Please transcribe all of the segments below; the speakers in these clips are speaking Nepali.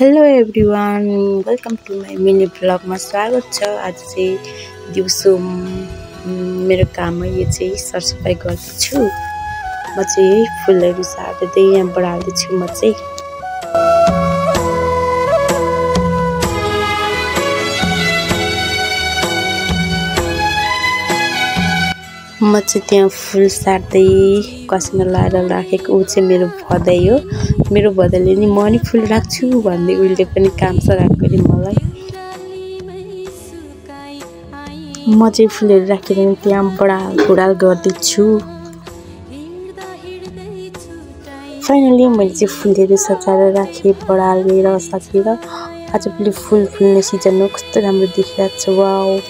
Hello everyone, welcome to my mini ब्लगमा स्वागत छ। आज चाहिँ दिउँसो मेरो काम यो चाहिँ सरसफाइ गर्दैछु। म चाहिँ फुलहरू सार्दै यहाँ बढाल्दैछु। म चाहिँ त्यहाँ फुल सार्दै कसिना लाएर राखेको। ऊ चाहिँ मेरो भदै हो। मेरो भदैले नि म नि फुल राख्छु भन्दै उसले पनि काम सराएको नि मलाई। म चाहिँ फुलहरू राखेर त्यहाँ बढाल गर्दैछु। फाइनली मैले चाहिँ फुलहरू सजाएर राखेँ बढालेर सकेर। आज पनि फुल फुल्ने सिजन हो। कस्तो राम्रो देखिरहेको छ, वाउ।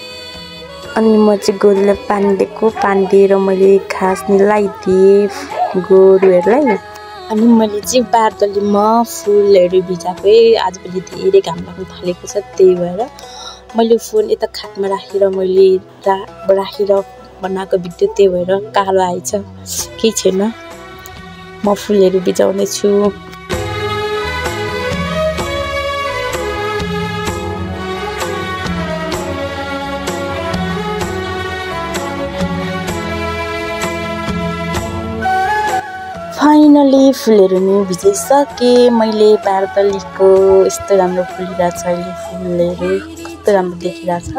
अनि म चाहिँ गोरुलाई पानी दिएको। पानी दिएर मैले घाँस लगाइदिएँ गोरुहरूलाई। अनि मैले चाहिँ बारदलीमा फुलहरू भिजाएँ। आज पनि धेरै घाम लाग्न थालेको छ, त्यही भएर मैले फोन यता खाटमा राखेर बनाएको भिडियो, त्यही भएर कालो आएछ। केही छैन, म फुलहरू भिजाउने छु। फाइनली फुलहरू नि भिजाइसकेँ मैले। बारदलीको यस्तो राम्रो फुलिरहेको छ अहिले फुलहरू, कस्तो राम्रो देखिरहेको छ।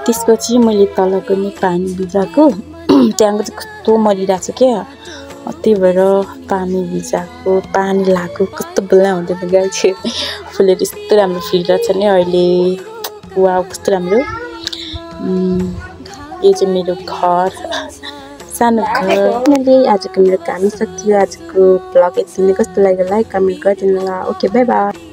त्यसपछि मैले तलको नि पानी भिजाएको। त्यहाँको चाहिँ कस्तो मरिरहेको छ क्या, त्यही भएर पानी भिजाएको, पानी लगाएको। कस्तो बल्ल हुँदैन गाइस, फुलहरू यस्तो राम्रो फुलिरहेको छ नि अहिले। वाउ, कस्तो राम्रो। यो चाहिँ मेरो घर, सानो घर। आजको मेरो काम सकियो। आजको ब्लग यति नै। कस्तो लाग्यो लाइक कमेन्ट गरिदिनु होला। Okay, by by.